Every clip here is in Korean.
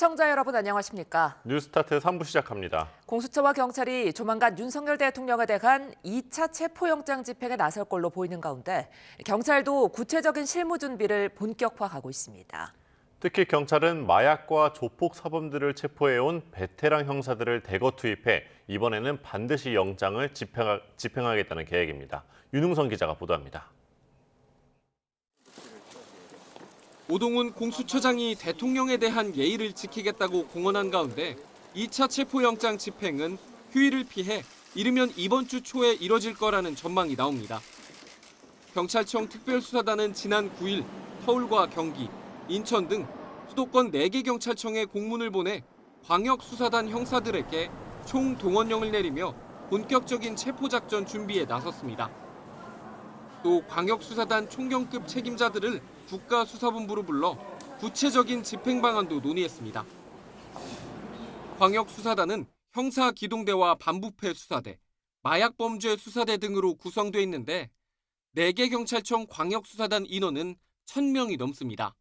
시청자 여러분 안녕하십니까? 뉴스타트 3부 시작합니다. 공수처와 경찰이 조만간 윤석열 대통령에 대한 2차 체포영장 집행에 나설 걸로 보이는 가운데 경찰도 구체적인 실무 준비를 본격화하고 있습니다. 특히 경찰은 마약과 조폭 사범들을 체포해온 베테랑 형사들을 대거 투입해 이번에는 반드시 영장을 집행하겠다는 계획입니다. 윤웅선 기자가 보도합니다. 오동훈 공수처장이 대통령에 대한 예의를 지키겠다고 공언한 가운데 2차 체포영장 집행은 휴일을 피해 이르면 이번 주 초에 이뤄질 거라는 전망이 나옵니다. 경찰청 특별수사단은 지난 9일 서울과 경기, 인천 등 수도권 4개 경찰청에 공문을 보내 광역수사단 형사들에게 총동원령을 내리며 본격적인 체포작전 준비에 나섰습니다. 또 광역수사단 총경급 책임자들을 국가수사본부로 불러 구체적인 집행 방안도 논의했습니다. 광역수사단은 형사기동대와 반부패 수사대, 마약범죄 수사대 등으로 구성돼 있는데 4개 경찰청 광역수사단 인원은 1,000명이 넘습니다.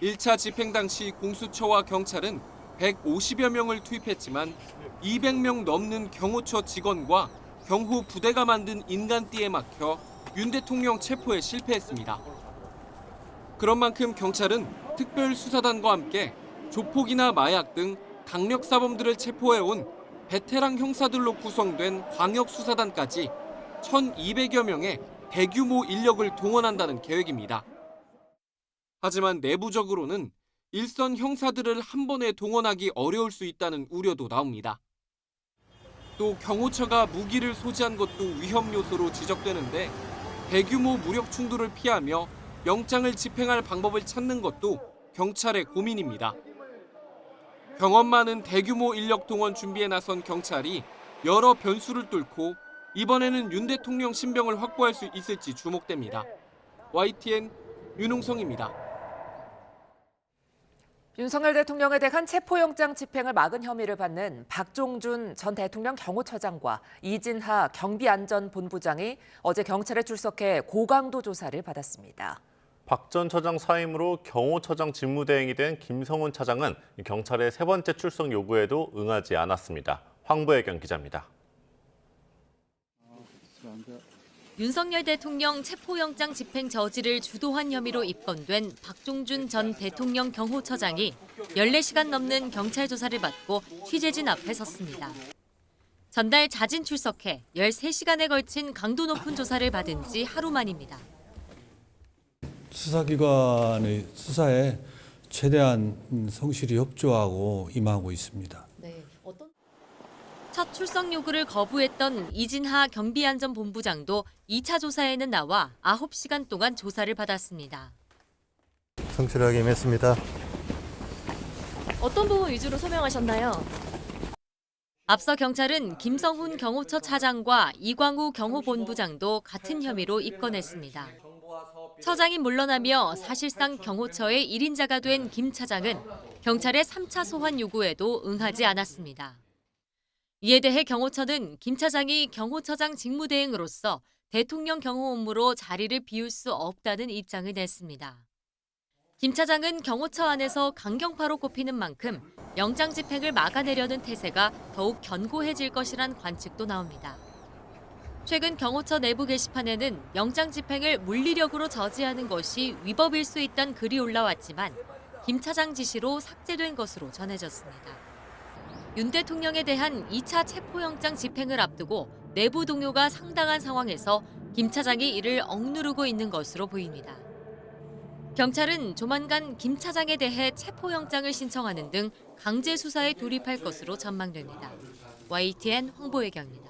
1차 집행 당시 공수처와 경찰은 150여 명을 투입했지만 200명 넘는 경호처 직원과 경호 부대가 만든 인간띠에 막혀 윤 대통령 체포에 실패했습니다. 그런 만큼 경찰은 특별수사단과 함께 조폭이나 마약 등 강력사범들을 체포해온 베테랑 형사들로 구성된 광역수사단까지 1,200여 명의 대규모 인력을 동원한다는 계획입니다. 하지만 내부적으로는 일선 형사들을 한 번에 동원하기 어려울 수 있다는 우려도 나옵니다. 또 경호처가 무기를 소지한 것도 위험 요소로 지적되는데 대규모 무력 충돌을 피하며 영장을 집행할 방법을 찾는 것도 경찰의 고민입니다. 경험 많은 대규모 인력 동원 준비에 나선 경찰이 여러 변수를 뚫고 이번에는 윤 대통령 신병을 확보할 수 있을지 주목됩니다. YTN 윤웅성입니다. 윤석열 대통령에 대한 체포영장 집행을 막은 혐의를 받는 박종준 전 대통령 경호처장과 이진하 경비안전본부장이 어제 경찰에 출석해 고강도 조사를 받았습니다. 박 전 처장 사임으로 경호처장 직무대행이 된 김성훈 차장은 경찰의 3번째 출석 요구에도 응하지 않았습니다. 황보혜경 기자입니다. 윤석열 대통령 체포영장 집행 저지를 주도한 혐의로 입건된 박종준 전 대통령 경호처장이 14시간 넘는 경찰 조사를 받고 취재진 앞에 섰습니다. 전날 자진 출석해 13시간에 걸친 강도 높은 조사를 받은 지 하루 만입니다. 수사기관의 수사에 최대한 성실히 협조하고 임하고 있습니다. 첫 출석 요구를 거부했던 이진하 경비안전본부장도 2차 조사에는 나와 9시간 동안 조사를 받았습니다. 성실하게 임했습니다. 어떤 부분 위주로 소명하셨나요? 앞서 경찰은 김성훈 경호처 차장과 이광우 경호본부장도 같은 혐의로 입건했습니다. 처장이 물러나며 사실상 경호처의 1인자가 된 김 차장은 경찰의 3차 소환 요구에도 응하지 않았습니다. 이에 대해 경호처는 김 차장이 경호처장 직무대행으로서 대통령 경호 업무로 자리를 비울 수 없다는 입장을 냈습니다. 김 차장은 경호처 안에서 강경파로 꼽히는 만큼 영장 집행을 막아내려는 태세가 더욱 견고해질 것이란 관측도 나옵니다. 최근 경호처 내부 게시판에는 영장 집행을 물리력으로 저지하는 것이 위법일 수 있다는 글이 올라왔지만 김 차장 지시로 삭제된 것으로 전해졌습니다. 윤 대통령에 대한 2차 체포영장 집행을 앞두고 내부 동요가 상당한 상황에서 김 차장이 이를 억누르고 있는 것으로 보입니다. 경찰은 조만간 김 차장에 대해 체포영장을 신청하는 등 강제 수사에 돌입할 것으로 전망됩니다. YTN 황보혜경입니다.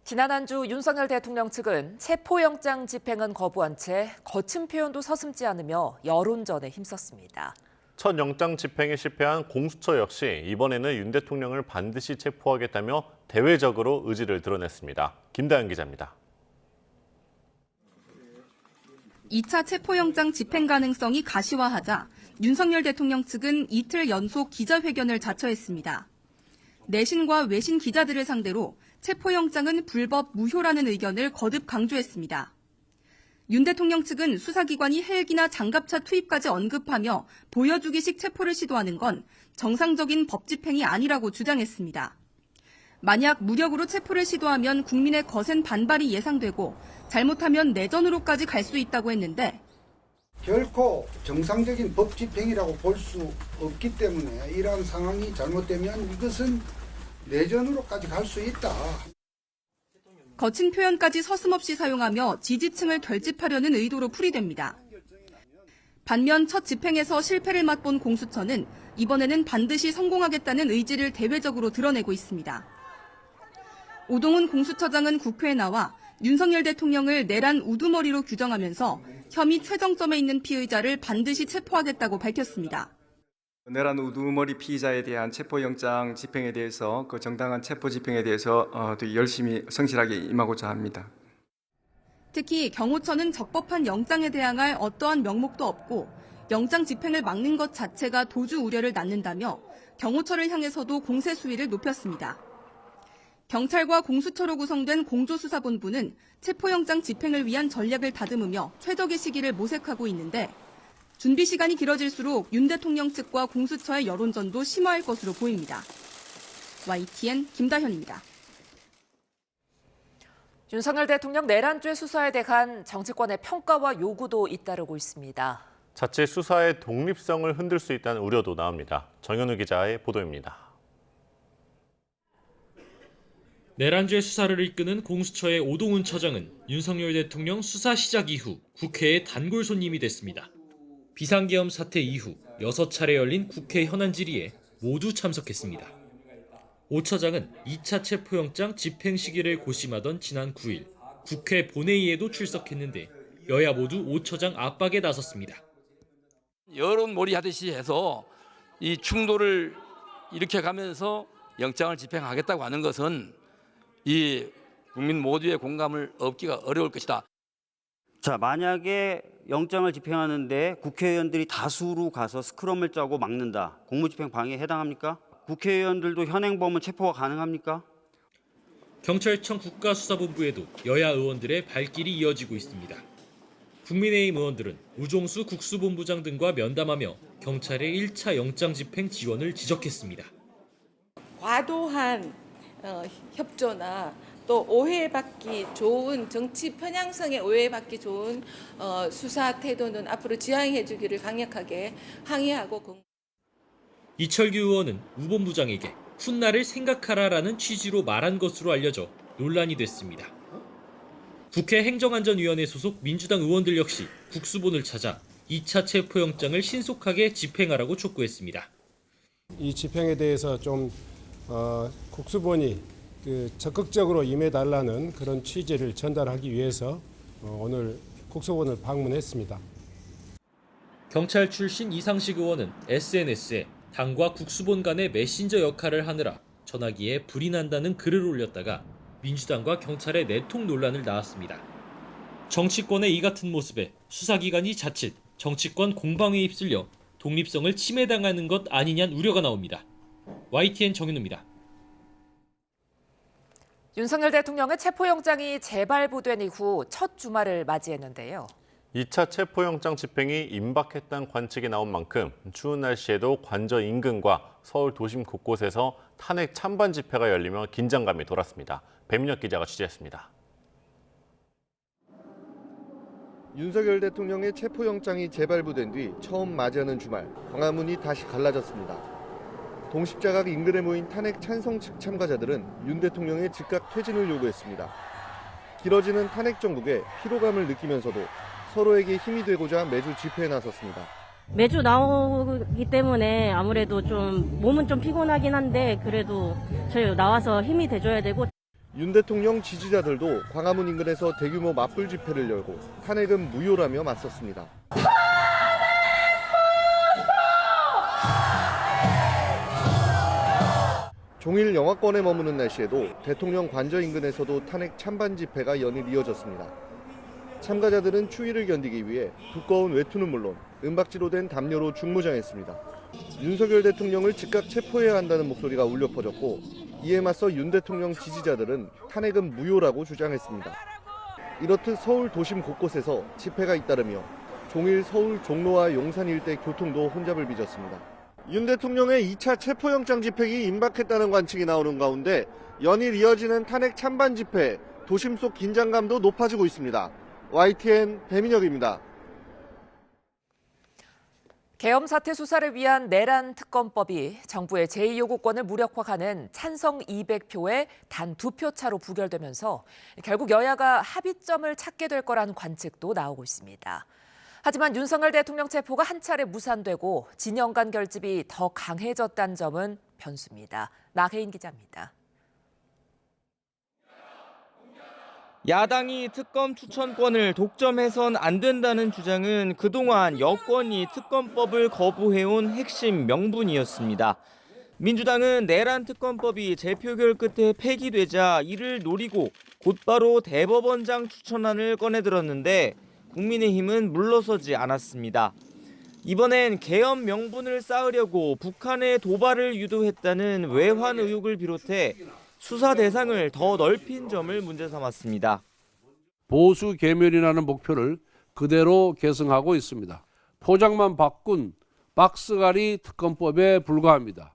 지난 한 주 윤석열 대통령 측은 체포영장 집행은 거부한 채 거친 표현도 서슴지 않으며 여론전에 힘썼습니다. 첫 영장 집행에 실패한 공수처 역시 이번에는 윤 대통령을 반드시 체포하겠다며 대외적으로 의지를 드러냈습니다. 김다연 기자입니다. 2차 체포영장 집행 가능성이 가시화하자 윤석열 대통령 측은 이틀 연속 기자회견을 자처했습니다. 내신과 외신 기자들을 상대로 체포영장은 불법 무효라는 의견을 거듭 강조했습니다. 윤 대통령 측은 수사기관이 헬기나 장갑차 투입까지 언급하며 보여주기식 체포를 시도하는 건 정상적인 법 집행이 아니라고 주장했습니다. 만약 무력으로 체포를 시도하면 국민의 거센 반발이 예상되고 잘못하면 내전으로까지 갈 수 있다고 했는데 결코 정상적인 법 집행이라고 볼 수 없기 때문에 이러한 상황이 잘못되면 이것은 내전으로까지 갈 수 있다. 거친 표현까지 서슴없이 사용하며 지지층을 결집하려는 의도로 풀이됩니다. 반면 첫 집행에서 실패를 맛본 공수처는 이번에는 반드시 성공하겠다는 의지를 대외적으로 드러내고 있습니다. 오동훈 공수처장은 국회에 나와 윤석열 대통령을 내란 우두머리로 규정하면서 혐의 최정점에 있는 피의자를 반드시 체포하겠다고 밝혔습니다. 내란 우두머리 피의자에 대한 체포영장 집행에 대해서 그 정당한 체포 집행에 대해서 또 열심히 성실하게 임하고자 합니다. 특히 경호처는 적법한 영장에 대항할 어떠한 명목도 없고 영장 집행을 막는 것 자체가 도주 우려를 낳는다며 경호처를 향해서도 공세 수위를 높였습니다. 경찰과 공수처로 구성된 공조수사본부는 체포영장 집행을 위한 전략을 다듬으며 최적의 시기를 모색하고 있는데 준비 시간이 길어질수록 윤 대통령 측과 공수처의 여론전도 심화할 것으로 보입니다. YTN 김다현입니다. 윤석열 대통령 내란죄 수사에 대한 정치권의 평가와 요구도 잇따르고 있습니다. 자칫 수사의 독립성을 흔들 수 있다는 우려도 나옵니다. 정현우 기자의 보도입니다. 내란죄 수사를 이끄는 공수처의 오동훈 처장은 윤석열 대통령 수사 시작 이후 국회의 단골 손님이 됐습니다. 비상계엄 사태 이후 6차례 열린 국회 현안 질의에 모두 참석했습니다. 오 처장은 2차 체포영장 집행 시기를 고심하던 지난 9일 국회 본회의에도 출석했는데 여야 모두 오 처장 압박에 나섰습니다. 여론몰이 하듯이 해서 이 충돌을 일으켜가면서 영장을 집행하겠다고 하는 것은 이 국민 모두의 공감을 얻기가 어려울 것이다. 자, 만약에 영장을 집행하는데 국회의원들이 다수로 가서 스크럼을 짜고 막는다. 공무집행 방해에 해당합니까? 국회의원들도 현행범은 체포가 가능합니까? 경찰청 국가수사본부에도 여야 의원들의 발길이 이어지고 있습니다. 국민의힘 의원들은 우종수 국수본부장 등과 면담하며 경찰의 1차 영장 집행 지원을 지적했습니다. 과도한 협조나 또 오해받기 좋은 정치 편향성에 오해받기 좋은 수사 태도는 앞으로 지양해 주기를 강력하게 항의하고 이철규 의원은 우 본부장에게 훗날을 생각하라라는 취지로 말한 것으로 알려져 논란이 됐습니다. 국회 행정안전위원회 소속 민주당 의원들 역시 국수본을 찾아 2차 체포영장을 신속하게 집행하라고 촉구했습니다. 이 집행에 대해서 좀 국수본이 적극적으로 임해달라는 그런 취지를 전달하기 위해서 오늘 국수본을 방문했습니다. 경찰 출신 이상식 의원은 SNS에 당과 국수본 간의 메신저 역할을 하느라 전화기에 불이 난다는 글을 올렸다가 민주당과 경찰의 내통 논란을 낳았습니다. 정치권의 이 같은 모습에 수사기관이 자칫 정치권 공방에 휩쓸려 독립성을 침해당하는 것 아니냐는 우려가 나옵니다. YTN 정윤우입니다. 윤석열 대통령의 체포영장이 재발부된 이후 첫 주말을 맞이했는데요. 2차 체포영장 집행이 임박했다는 관측이 나온 만큼 추운 날씨에도 관저 인근과 서울 도심 곳곳에서 탄핵 찬반 집회가 열리며 긴장감이 돌았습니다. 배민혁 기자가 취재했습니다. 윤석열 대통령의 체포영장이 재발부된 뒤 처음 맞이하는 주말, 광화문이 다시 갈라졌습니다. 동십자각 인근에 모인 탄핵 찬성 측 참가자들은 윤 대통령의 즉각 퇴진을 요구했습니다. 길어지는 탄핵 정국에 피로감을 느끼면서도 서로에게 힘이 되고자 매주 집회에 나섰습니다. 매주 나오기 때문에 아무래도 좀 몸은 좀 피곤하긴 한데 그래도 저희 나와서 힘이 돼줘야 되고. 윤 대통령 지지자들도 광화문 인근에서 대규모 맞불 집회를 열고 탄핵은 무효라며 맞섰습니다. 종일 영하권에 머무는 날씨에도 대통령 관저 인근에서도 탄핵 찬반 집회가 연일 이어졌습니다. 참가자들은 추위를 견디기 위해 두꺼운 외투는 물론 은박지로 된 담요로 중무장했습니다. 윤석열 대통령을 즉각 체포해야 한다는 목소리가 울려 퍼졌고 이에 맞서 윤 대통령 지지자들은 탄핵은 무효라고 주장했습니다. 이렇듯 서울 도심 곳곳에서 집회가 잇따르며 종일 서울 종로와 용산 일대 교통도 혼잡을 빚었습니다. 윤 대통령의 2차 체포영장 집행이 임박했다는 관측이 나오는 가운데 연일 이어지는 탄핵 찬반 집회, 도심 속 긴장감도 높아지고 있습니다. YTN 배민혁입니다. 계엄 사태 수사를 위한 내란 특검법이 정부의 제2요구권을 무력화하는 찬성 200표에 단 2표 차로 부결되면서 결국 여야가 합의점을 찾게 될 거라는 관측도 나오고 있습니다. 하지만 윤석열 대통령 체포가 한 차례 무산되고 진영 간 결집이 더 강해졌다는 점은 변수입니다. 나혜인 기자입니다. 야당이 특검 추천권을 독점해선 안 된다는 주장은 그동안 여권이 특검법을 거부해온 핵심 명분이었습니다. 민주당은 내란 특검법이 재표결 끝에 폐기되자 이를 노리고 곧바로 대법원장 추천안을 꺼내들었는데 국민의힘은 물러서지 않았습니다. 이번엔 계엄 명분을 쌓으려고 북한의 도발을 유도했다는 외환 의혹을 비롯해 수사 대상을 더 넓힌 점을 문제 삼았습니다. 보수 개멸이라는 목표를 그대로 계승하고 있습니다. 포장만 바꾼 박스갈이 특검법에 불과합니다.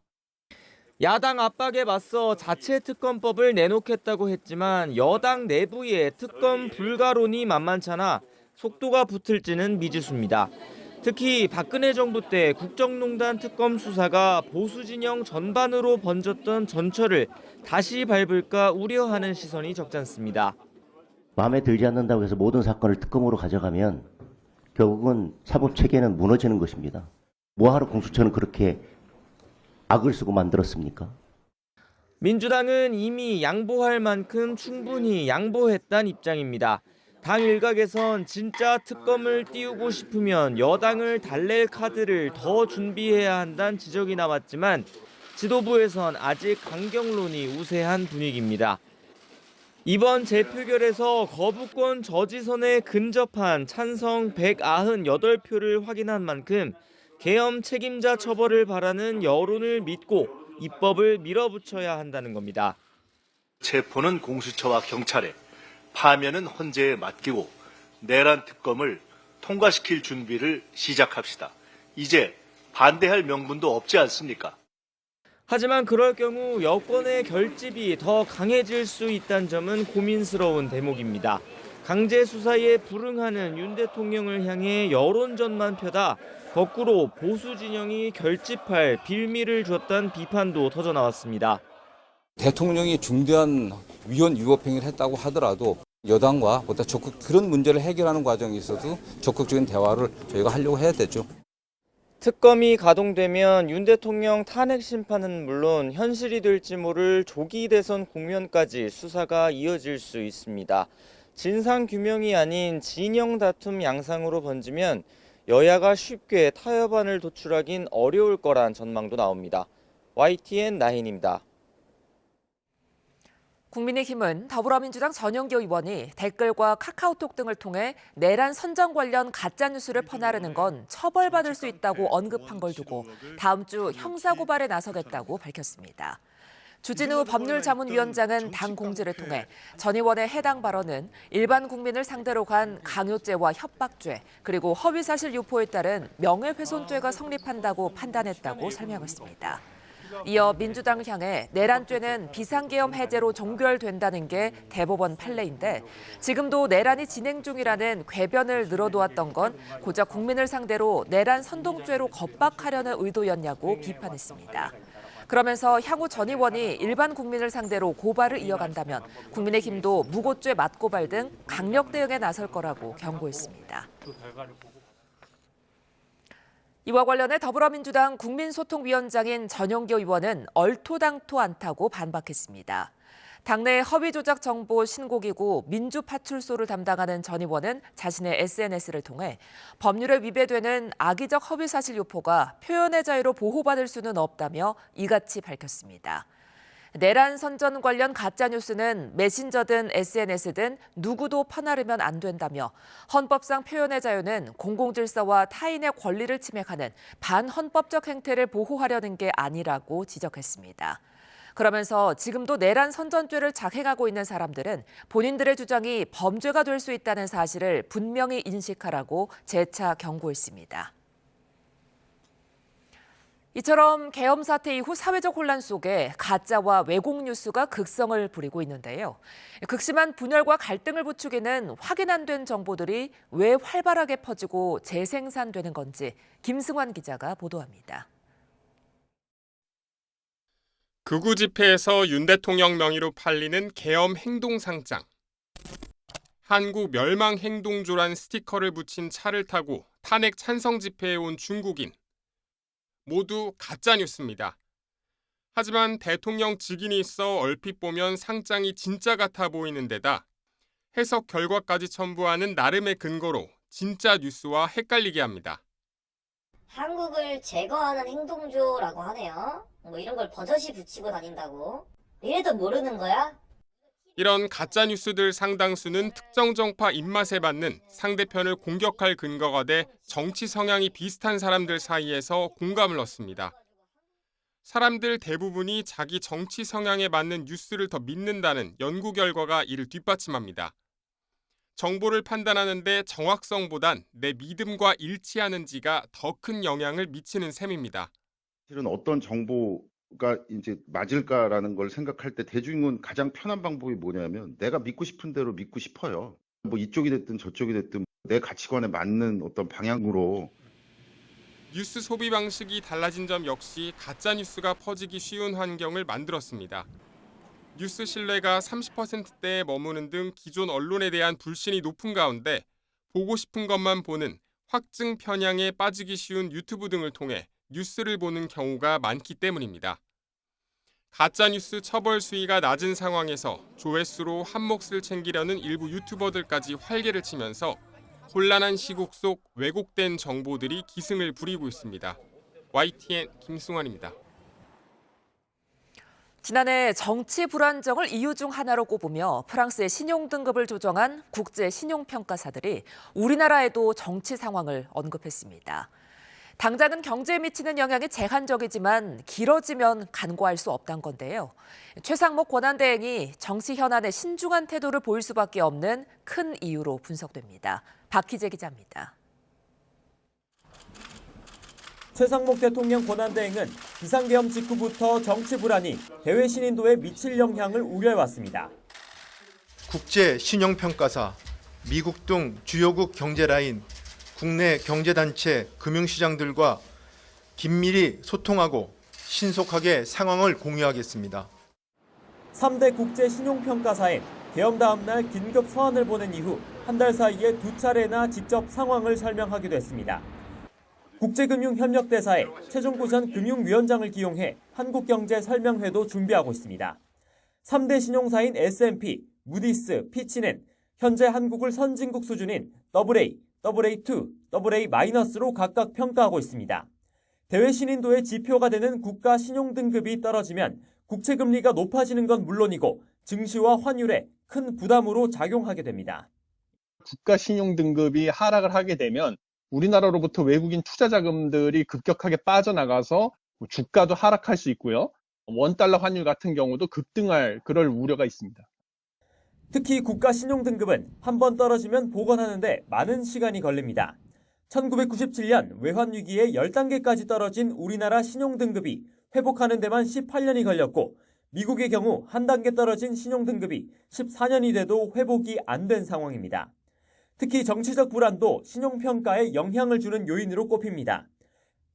야당 압박에 맞서 자체 특검법을 내놓겠다고 했지만 여당 내부의 특검 불가론이 만만찮아 속도가 붙을지는 미지수입니다. 특히 박근혜 정부 때 국정농단 특검 수사가 보수 진영 전반으로 번졌던 전철을 다시 밟을까 우려하는 시선이 적지 않습니다. 마음에 들지 않는다고 해서 모든 사건을 특검으로 가져가면 결국은 사법체계는 무너지는 것입니다. 뭐하러 공수처는 그렇게 악을 쓰고 만들었습니까? 민주당은 이미 양보할 만큼 충분히 양보했다는 입장입니다. 당 일각에선 진짜 특검을 띄우고 싶으면 여당을 달랠 카드를 더 준비해야 한다는 지적이 나왔지만 지도부에선 아직 강경론이 우세한 분위기입니다. 이번 재표결에서 거부권 저지선에 근접한 찬성 198표를 확인한 만큼 계엄 책임자 처벌을 바라는 여론을 믿고 입법을 밀어붙여야 한다는 겁니다. 체포는 공수처와 경찰에, 파면은 헌재에 맡기고 내란 특검을 통과시킬 준비를 시작합시다. 이제 반대할 명분도 없지 않습니까? 하지만 그럴 경우 여권의 결집이 더 강해질 수 있다는 점은 고민스러운 대목입니다. 강제 수사에 불응하는 윤 대통령을 향해 여론전만 펴다 거꾸로 보수 진영이 결집할 빌미를 줬다는 비판도 터져나왔습니다. 대통령이 중대한 위헌 위법행위를 했다고 하더라도 여당과 보다 적극 그런 문제를 해결하는 과정에 있어서 적극적인 대화를 저희가 하려고 해야 되죠. 특검이 가동되면 윤 대통령 탄핵 심판은 물론 현실이 될지 모를 조기 대선 국면까지 수사가 이어질 수 있습니다. 진상 규명이 아닌 진영 다툼 양상으로 번지면 여야가 쉽게 타협안을 도출하긴 어려울 거란 전망도 나옵니다. YTN 나인입니다. 국민의힘은 더불어민주당 전영기 의원이 댓글과 카카오톡 등을 통해 내란 선정 관련 가짜뉴스를 퍼나르는 건 처벌받을 수 있다고 언급한 걸 두고 다음 주 형사고발에 나서겠다고 밝혔습니다. 주진우 법률자문위원장은 당 공지를 통해 전 의원의 해당 발언은 일반 국민을 상대로 간 강요죄와 협박죄 그리고 허위사실 유포에 따른 명예훼손죄가 성립한다고 판단했다고 설명했습니다. 이어 민주당을 향해 내란죄는 비상계엄 해제로 종결된다는 게 대법원 판례인데 지금도 내란이 진행 중이라는 궤변을 늘어놓았던 건 고작 국민을 상대로 내란 선동죄로 겁박하려는 의도였냐고 비판했습니다. 그러면서 향후 전 의원이 일반 국민을 상대로 고발을 이어간다면 국민의힘도 무고죄 맞고발 등 강력 대응에 나설 거라고 경고했습니다. 이와 관련해 더불어민주당 국민소통위원장인 전영기 의원은 얼토당토 않다고 반박했습니다. 당내 허위조작 정보 신고기구 민주파출소를 담당하는 전 의원은 자신의 SNS를 통해 법률에 위배되는 악의적 허위사실 유포가 표현의 자유로 보호받을 수는 없다며 이같이 밝혔습니다. 내란 선전 관련 가짜뉴스는 메신저든 SNS든 누구도 퍼나르면 안 된다며 헌법상 표현의 자유는 공공질서와 타인의 권리를 침해하는 반헌법적 행태를 보호하려는 게 아니라고 지적했습니다. 그러면서 지금도 내란 선전죄를 작행하고 있는 사람들은 본인들의 주장이 범죄가 될 수 있다는 사실을 분명히 인식하라고 재차 경고했습니다. 이처럼 계엄 사태 이후 사회적 혼란 속에 가짜와 왜곡 뉴스가 극성을 부리고 있는데요. 극심한 분열과 갈등을 부추기는 확인 안 된 정보들이 왜 활발하게 퍼지고 재생산되는 건지 김승환 기자가 보도합니다. 극우 집회에서 윤 대통령 명의로 팔리는 계엄 행동상장. 한국 멸망 행동조란 스티커를 붙인 차를 타고 탄핵 찬성 집회에 온 중국인. 모두 가짜뉴스입니다. 하지만 대통령 직인이 있어 얼핏 보면 상장이 진짜 같아 보이는 데다 해석 결과까지 첨부하는 나름의 근거로 진짜 뉴스와 헷갈리게 합니다. 한국을 제거하는 행동조라고 하네요. 뭐 이런 걸 버젓이 붙이고 다닌다고. 이래도 모르는 거야? 이런 가짜뉴스들 상당수는 특정 정파 입맛에 맞는 상대편을 공격할 근거가 돼 정치 성향이 비슷한 사람들 사이에서 공감을 얻습니다. 사람들 대부분이 자기 정치 성향에 맞는 뉴스를 더 믿는다는 연구 결과가 이를 뒷받침합니다. 정보를 판단하는 데 정확성보단 내 믿음과 일치하는지가 더 큰 영향을 미치는 셈입니다. 실은 어떤 정보가 이제 맞을까라는 걸 생각할 때 대중은 가장 편한 방법이 뭐냐면 내가 믿고 싶은 대로 믿고 싶어요. 뭐 이쪽이 됐든 저쪽이 됐든 내 가치관에 맞는 어떤 방향으로. 뉴스 소비 방식이 달라진 점 역시 가짜뉴스가 퍼지기 쉬운 환경을 만들었습니다. 뉴스 신뢰가 30%대에 머무는 등 기존 언론에 대한 불신이 높은 가운데 보고 싶은 것만 보는 확증 편향에 빠지기 쉬운 유튜브 등을 통해 뉴스를 보는 경우가 많기 때문입니다. 가짜뉴스 처벌 수위가 낮은 상황에서 조회수로 한 몫을 챙기려는 일부 유튜버들까지 활개를 치면서 혼란한 시국 속 왜곡된 정보들이 기승을 부리고 있습니다. YTN 김승환입니다. 지난해 정치 불안정을 이유 중 하나로 꼽으며 프랑스의 신용 등급을 조정한 국제 신용평가사들이 우리나라에도 정치 상황을 언급했습니다. 당장은 경제에 미치는 영향이 제한적이지만 길어지면 간과할 수 없다는 건데요. 최상목 권한대행이 정치 현안에 신중한 태도를 보일 수밖에 없는 큰 이유로 분석됩니다. 박희재 기자입니다. 최상목 대통령 권한대행은 비상계엄 직후부터 정치 불안이 해외 신인도에 미칠 영향을 우려해왔습니다. 국제 신용평가사, 미국 등 주요국 경제라인, 국내 경제단체, 금융시장들과 긴밀히 소통하고 신속하게 상황을 공유하겠습니다. 3대 국제 신용평가사엔 계엄 다음 날 긴급 서한을 보낸 이후 한 달 사이에 2차례나 직접 상황을 설명하기도 했습니다. 국제금융협력대사에 최종구 전 금융위원장을 기용해 한국경제 설명회도 준비하고 있습니다. 3대 신용사인 S&P, 무디스, 피치는 현재 한국을 선진국 수준인 AA, AA2, AA-로 각각 평가하고 있습니다. 대외 신인도의 지표가 되는 국가 신용 등급이 떨어지면 국채금리가 높아지는 건 물론이고 증시와 환율에 큰 부담으로 작용하게 됩니다. 국가 신용 등급이 하락을 하게 되면 우리나라로부터 외국인 투자 자금들이 급격하게 빠져나가서 주가도 하락할 수 있고요. 원달러 환율 같은 경우도 급등할 그럴 우려가 있습니다. 특히 국가 신용 등급은 한 번 떨어지면 복원하는 데 많은 시간이 걸립니다. 1997년 외환 위기에 10단계까지 떨어진 우리나라 신용 등급이 회복하는 데만 18년이 걸렸고 미국의 경우 한 단계 떨어진 신용 등급이 14년이 돼도 회복이 안 된 상황입니다. 특히 정치적 불안도 신용평가에 영향을 주는 요인으로 꼽힙니다.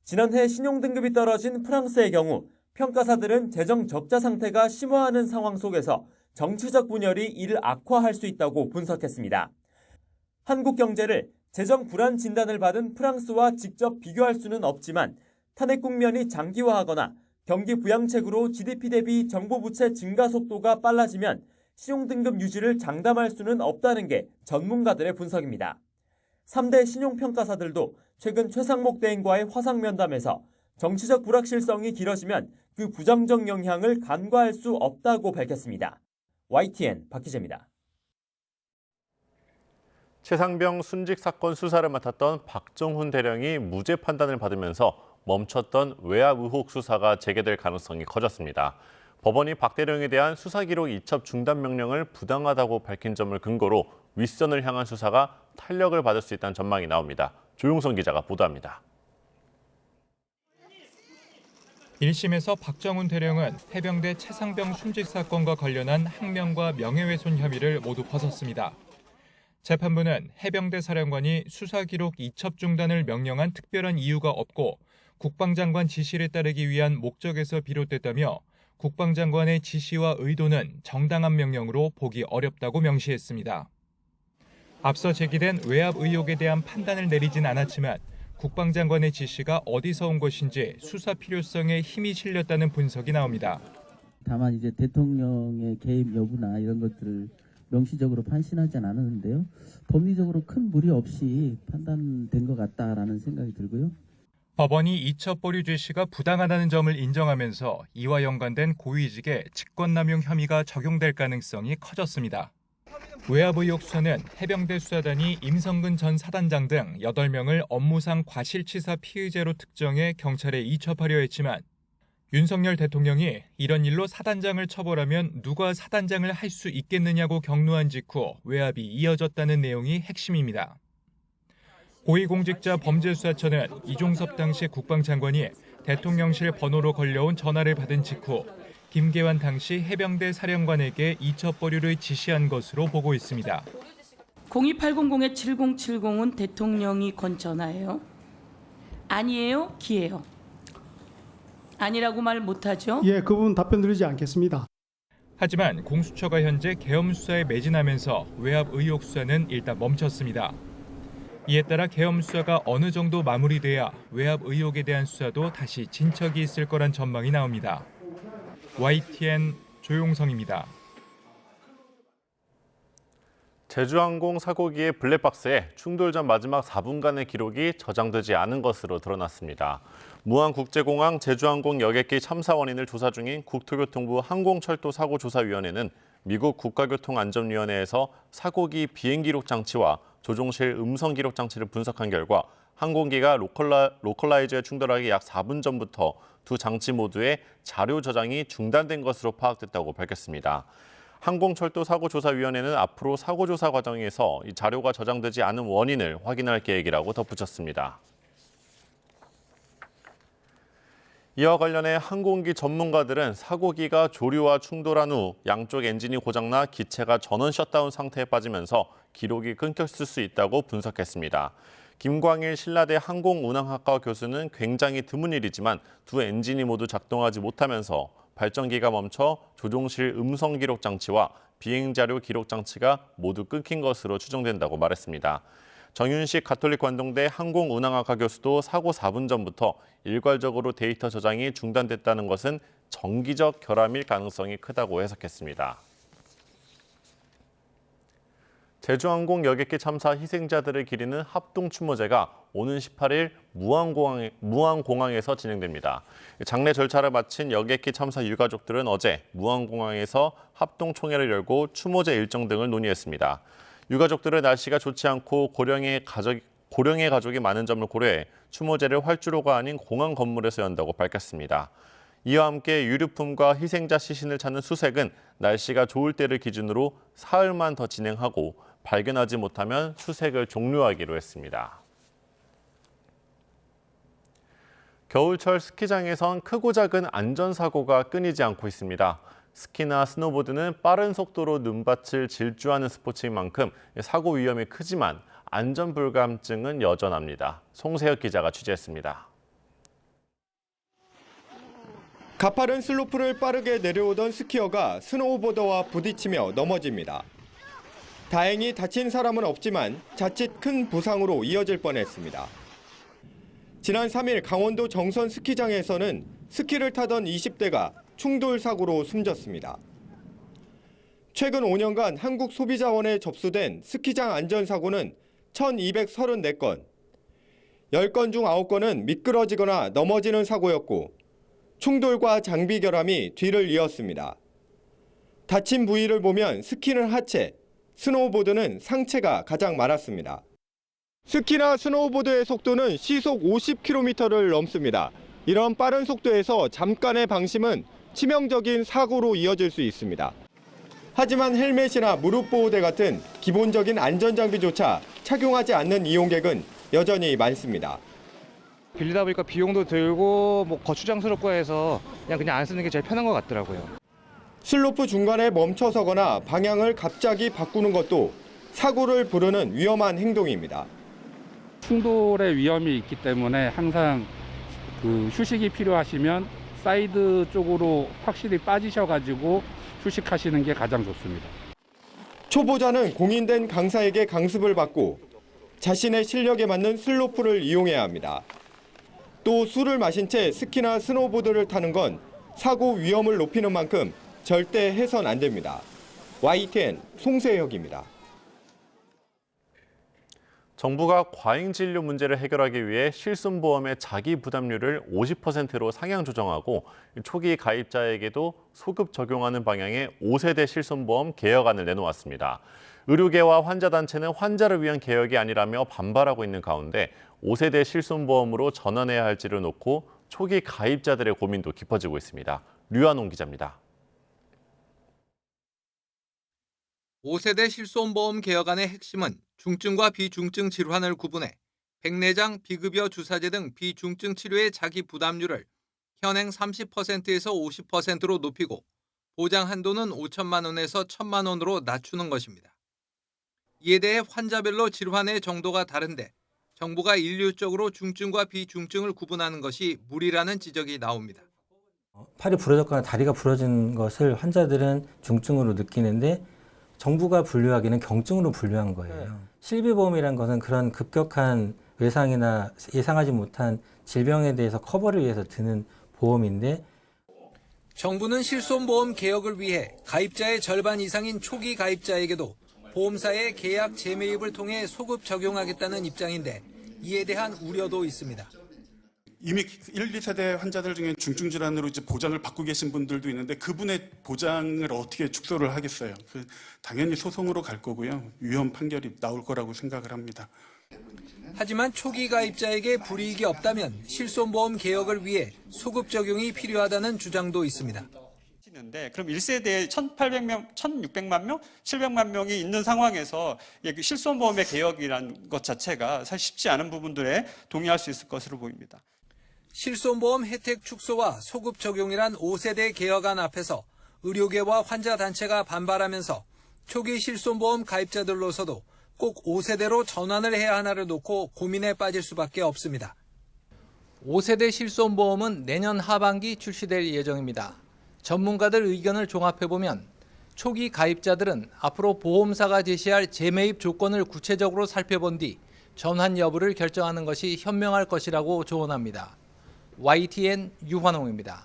지난해 신용등급이 떨어진 프랑스의 경우 평가사들은 재정 적자 상태가 심화하는 상황 속에서 정치적 분열이 이를 악화할 수 있다고 분석했습니다. 한국 경제를 재정 불안 진단을 받은 프랑스와 직접 비교할 수는 없지만 탄핵 국면이 장기화하거나 경기 부양책으로 GDP 대비 정부부채 증가 속도가 빨라지면 신용등급 유지를 장담할 수는 없다는 게 전문가들의 분석입니다. 3대 신용평가사들도 최근 최상목 대행과의 화상면담에서 정치적 불확실성이 길어지면 그 부정적 영향을 간과할 수 없다고 밝혔습니다. YTN 박희재입니다. 최상병 순직 사건 수사를 맡았던 박정훈 대령이 무죄 판단을 받으면서 멈췄던 외압 의혹 수사가 재개될 가능성이 커졌습니다. 법원이 박 대령에 대한 수사 기록 이첩 중단 명령을 부당하다고 밝힌 점을 근거로 윗선을 향한 수사가 탄력을 받을 수 있다는 전망이 나옵니다. 조용선 기자가 보도합니다. 1심에서 박정훈 대령은 해병대 최상병 순직 사건과 관련한 항명과 명예훼손 혐의를 모두 벗었습니다. 재판부는 해병대 사령관이 수사 기록 이첩 중단을 명령한 특별한 이유가 없고 국방장관 지시를 따르기 위한 목적에서 비롯됐다며 국방장관의 지시와 의도는 정당한 명령으로 보기 어렵다고 명시했습니다. 앞서 제기된 외압 의혹에 대한 판단을 내리진 않았지만 국방장관의 지시가 어디서 온 것인지 수사 필요성에 힘이 실렸다는 분석이 나옵니다. 다만 이제 대통령의 개입 여부나 이런 것들을 명시적으로 판신하지는 않았는데요. 법리적으로 큰 무리 없이 판단된 것 같다라는 생각이 들고요. 법원이 이첩 보류 지시가 부당하다는 점을 인정하면서 이와 연관된 고위직에 직권남용 혐의가 적용될 가능성이 커졌습니다. 외압 의혹 수사는 해병대 수사단이 임성근 전 사단장 등 8명을 업무상 과실치사 피의자로 특정해 경찰에 이첩하려 했지만 윤석열 대통령이 이런 일로 사단장을 처벌하면 누가 사단장을 할 수 있겠느냐고 격노한 직후 외압이 이어졌다는 내용이 핵심입니다. 고위공직자 범죄수사처는 이종섭 당시 국방장관이 대통령실 번호로 걸려온 전화를 받은 직후 김계환 당시 해병대 사령관에게 이첩 보류를 지시한 것으로 보고 있습니다. 02800-7070은 대통령이 건 전화예요? 아니에요? 기예요? 아니라고 말 못하죠? 예, 그 부분 답변 드리지 않겠습니다. 하지만 공수처가 현재 계엄 수사에 매진하면서 외압 의혹 수사는 일단 멈췄습니다. 이에 따라 계엄 수사가 어느 정도 마무리돼야 외압 의혹에 대한 수사도 다시 진척이 있을 거란 전망이 나옵니다. YTN 조용성입니다. 제주항공 사고기의 블랙박스에 충돌 전 마지막 4분간의 기록이 저장되지 않은 것으로 드러났습니다. 무안국제공항 제주항공 여객기 참사 원인을 조사 중인 국토교통부 항공철도사고조사위원회는 미국 국가교통안전위원회에서 사고기 비행기록 장치와 조종실 음성기록 장치를 분석한 결과 항공기가 로컬라이저에 충돌하기 약 4분 전부터 두 장치 모두의 자료 저장이 중단된 것으로 파악됐다고 밝혔습니다. 항공철도사고조사위원회는 앞으로 사고조사 과정에서 이 자료가 저장되지 않은 원인을 확인할 계획이라고 덧붙였습니다. 이와 관련해 항공기 전문가들은 사고기가 조류와 충돌한 후 양쪽 엔진이 고장나 기체가 전원 셧다운 상태에 빠지면서 기록이 끊겼을 수 있다고 분석했습니다. 김광일 신라대 항공운항학과 교수는 굉장히 드문 일이지만 두 엔진이 모두 작동하지 못하면서 발전기가 멈춰 조종실 음성 기록 장치와 비행 자료 기록 장치가 모두 끊긴 것으로 추정된다고 말했습니다. 정윤식 가톨릭 관동대 항공운항학과 교수도 사고 4분 전부터 일괄적으로 데이터 저장이 중단됐다는 것은 정기적 결함일 가능성이 크다고 해석했습니다. 제주항공 여객기 참사 희생자들을 기리는 합동추모제가 오는 18일 무안공항에서 진행됩니다. 장례 절차를 마친 여객기 참사 유가족들은 어제 무안공항에서 합동총회를 열고 추모제 일정 등을 논의했습니다. 유가족들은 날씨가 좋지 않고 고령의 가족이 많은 점을 고려해 추모제를 활주로가 아닌 공항 건물에서 연다고 밝혔습니다. 이와 함께 유류품과 희생자 시신을 찾는 수색은 날씨가 좋을 때를 기준으로 사흘만 더 진행하고 발견하지 못하면 수색을 종료하기로 했습니다. 겨울철 스키장에선 크고 작은 안전사고가 끊이지 않고 있습니다. 스키나 스노보드는 빠른 속도로 눈밭을 질주하는 스포츠인 만큼 사고 위험이 크지만 안전 불감증은 여전합니다. 송세혁 기자가 취재했습니다. 가파른 슬로프를 빠르게 내려오던 스키어가 스노우보더와 부딪히며 넘어집니다. 다행히 다친 사람은 없지만 자칫 큰 부상으로 이어질 뻔했습니다. 지난 3일 강원도 정선 스키장에서는 스키를 타던 20대가 충돌 사고로 숨졌습니다. 최근 5년간 한국 소비자원에 접수된 스키장 안전사고는 1,234건, 10건 중 9건은 미끄러지거나 넘어지는 사고였고 충돌과 장비 결함이 뒤를 이었습니다. 다친 부위를 보면 스키는 하체, 스노우보드는 상체가 가장 많았습니다. 스키나 스노우보드의 속도는 시속 50km를 넘습니다. 이런 빠른 속도에서 잠깐의 방심은 치명적인 사고로 이어질 수 있습니다. 하지만 헬멧이나 무릎 보호대 같은 기본적인 안전장비조차 착용하지 않는 이용객은 여전히 많습니다. 빌리다 보니까 비용도 들고 거추장스럽고 해서 그냥 안 쓰는 게 제일 편한 것 같더라고요. 슬로프 중간에 멈춰서거나 방향을 갑자기 바꾸는 것도 사고를 부르는 위험한 행동입니다. 충돌의 위험이 있기 때문에 항상 휴식이 필요하시면 사이드 쪽으로 확실히 빠지셔가지고 휴식하시는 게 가장 좋습니다. 초보자는 공인된 강사에게 강습을 받고 자신의 실력에 맞는 슬로프를 이용해야 합니다. 또 술을 마신 채 스키나 스노보드를 타는 건 사고 위험을 높이는 만큼 절대 해선 안 됩니다. YTN 송세혁입니다. 정부가 과잉 진료 문제를 해결하기 위해 실손보험의 자기 부담률을 50%로 상향 조정하고 초기 가입자에게도 소급 적용하는 방향의 5세대 실손보험 개혁안을 내놓았습니다. 의료계와 환자단체는 환자를 위한 개혁이 아니라며 반발하고 있는 가운데 5세대 실손보험으로 전환해야 할지를 놓고 초기 가입자들의 고민도 깊어지고 있습니다. 류한홍 기자입니다. 5세대 실손보험 개혁안의 핵심은 중증과 비중증 질환을 구분해 백내장, 비급여 주사제 등 비중증 치료의 자기 부담률을 현행 30%에서 50%로 높이고 보장 한도는 5천만 원에서 1천만 원으로 낮추는 것입니다. 이에 대해 환자별로 질환의 정도가 다른데 정부가 일률적으로 중증과 비중증을 구분하는 것이 무리라는 지적이 나옵니다. 팔이 부러졌거나 다리가 부러진 것을 환자들은 중증으로 느끼는데 정부가 분류하기는 경증으로 분류한 거예요. 실비보험이라는 것은 그런 급격한 외상이나 예상하지 못한 질병에 대해서 커버를 위해서 드는 보험인데 정부는 실손보험 개혁을 위해 가입자의 절반 이상인 초기 가입자에게도 보험사의 계약 재매입을 통해 소급 적용하겠다는 입장인데 이에 대한 우려도 있습니다. 이미 1, 2세대 환자들 중에 중증 질환으로 보장을 받고 계신 분들도 있는데 그분의 보장을 어떻게 축소를 하겠어요? 당연히 소송으로 갈 거고요. 위헌 판결이 나올 거라고 생각을 합니다. 하지만 초기 가입자에게 불이익이 없다면 실손보험 개혁을 위해 소급 적용이 필요하다는 주장도 있습니다. 그럼 1세대에 1,800명, 1,600만 명, 700만 명이 있는 상황에서 실손보험의 개혁이라는 것 자체가 사실 쉽지 않은 부분들에 동의할 수 있을 것으로 보입니다. 실손보험 혜택 축소와 소급 적용이란 5세대 개혁안 앞에서 의료계와 환자단체가 반발하면서 초기 실손보험 가입자들로서도 꼭 5세대로 전환을 해야 하나를 놓고 고민에 빠질 수밖에 없습니다. 5세대 실손보험은 내년 하반기 출시될 예정입니다. 전문가들 의견을 종합해보면 초기 가입자들은 앞으로 보험사가 제시할 재매입 조건을 구체적으로 살펴본 뒤 전환 여부를 결정하는 것이 현명할 것이라고 조언합니다. YTN 유환홍입니다.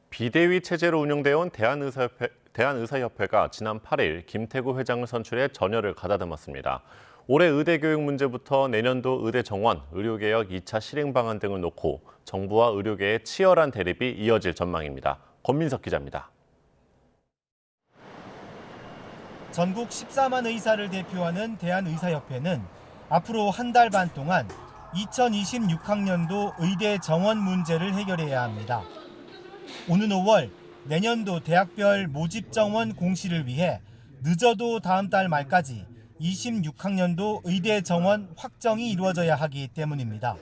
비대위 체제로 운영되어 온 대한의사협회가 지난 8일 김태구 회장을 선출해 전열을 가다듬었습니다. 올해 의대 교육 문제부터 내년도 의대 정원, 의료개혁 2차 실행 방안 등을 놓고 정부와 의료계의 치열한 대립이 이어질 전망입니다. 권민석 기자입니다. 전국 14만 의사를 대표하는 대한의사협회는 앞으로 한 달 반 동안 2026학년도 의대 정원 문제를 해결해야 합니다. 오는 5월 내년도 대학별 모집 정원 공시를 위해 늦어도 다음 달 말까지 26학년도 의대 정원 확정이 이루어져야 하기 때문입니다.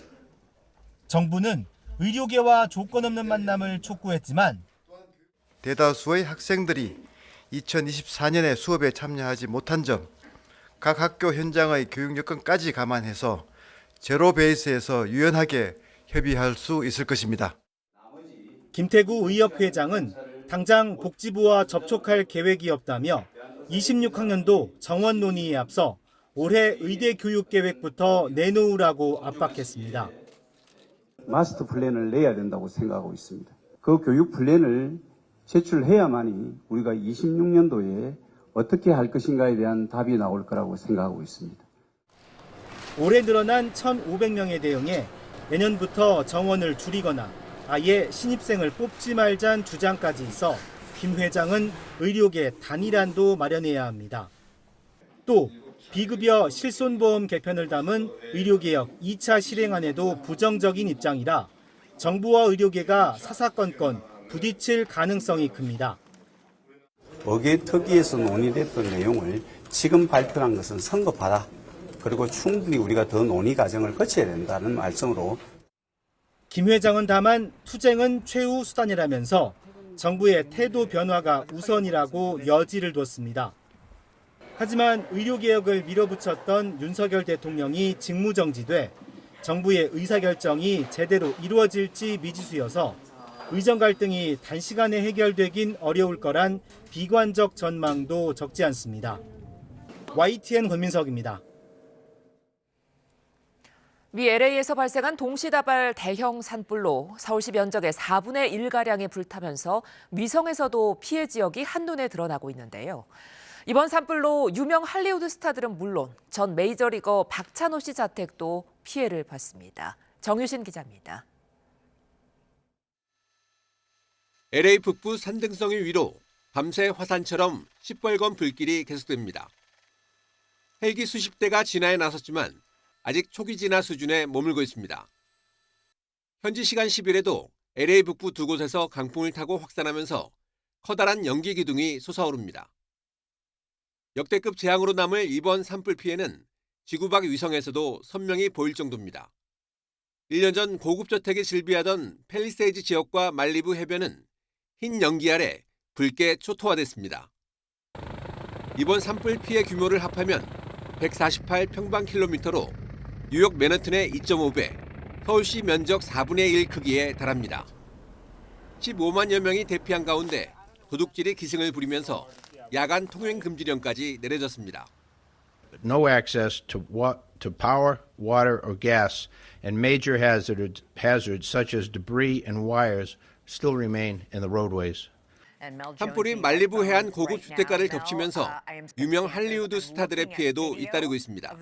정부는 의료계와 조건 없는 만남을 촉구했지만 대다수의 학생들이 2024년에 수업에 참여하지 못한 점, 각 학교 현장의 교육 여건까지 감안해서 제로 베이스에서 유연하게 협의할 수 있을 것입니다. 김태구 의협 회장은 당장 복지부와 접촉할 계획이 없다며 26학년도 정원 논의에 앞서 올해 의대 교육 계획부터 내놓으라고 압박했습니다. 마스터 플랜을 내야 된다고 생각하고 있습니다. 그 교육 플랜을 제출해야만이 우리가 26년도에 어떻게 할 것인가에 대한 답이 나올 거라고 생각하고 있습니다. 올해 늘어난 1,500명에 대응해 내년부터 정원을 줄이거나 아예 신입생을 뽑지 말자는 주장까지 있어 김 회장은 의료계 단일안도 마련해야 합니다. 또 비급여 실손보험 개편을 담은 의료개혁 2차 실행안에도 부정적인 입장이라 정부와 의료계가 사사건건 부딪힐 가능성이 큽니다. 의계특위에서 논의됐던 내용을 지금 발표한 것은 성급하다. 그리고 충분히 우리가 더 논의 과정을 거쳐야 된다는 말씀으로. 김 회장은 다만 투쟁은 최후 수단이라면서 정부의 태도 변화가 우선이라고 여지를 뒀습니다. 하지만 의료개혁을 밀어붙였던 윤석열 대통령이 직무정지돼 정부의 의사결정이 제대로 이루어질지 미지수여서 의정 갈등이 단시간에 해결되긴 어려울 거란 비관적 전망도 적지 않습니다. YTN 권민석입니다. 미 LA에서 발생한 동시다발 대형 산불로 서울시 면적의 4분의 1가량이 불타면서 위성에서도 피해 지역이 한눈에 드러나고 있는데요. 이번 산불로 유명 할리우드 스타들은 물론 전 메이저리거 박찬호 씨 자택도 피해를 봤습니다. 정유신 기자입니다. LA 북부 산등성이 위로 밤새 화산처럼 시뻘건 불길이 계속됩니다. 헬기 수십 대가 진화에 나섰지만 아직 초기 진화 수준에 머물고 있습니다. 현지 시간 10일에도 LA 북부 두 곳에서 강풍을 타고 확산하면서 커다란 연기 기둥이 솟아오릅니다. 역대급 재앙으로 남을 이번 산불 피해는 지구 밖 위성에서도 선명히 보일 정도입니다. 1년 전 고급 저택이 즐비하던 팰리세이즈 지역과 말리부 해변은 흰 연기 아래 붉게 초토화됐습니다. 이번 산불 피해 규모를 합하면 148평방킬로미터로 뉴욕 맨하튼의 2.5배, 서울시 면적 4분의 1 크기에 달합니다. 15만여 명이 대피한 가운데 도둑질이 기승을 부리면서 야간 통행 금지령까지 내려졌습니다. No access to power, water, or gas, and major hazards such as debris and wires still remain in the roadways. 산불이 말리부 해안 고급 주택가를 덮치면서 유명 할리우드 스타들의 피해도 잇따르고 있습니다.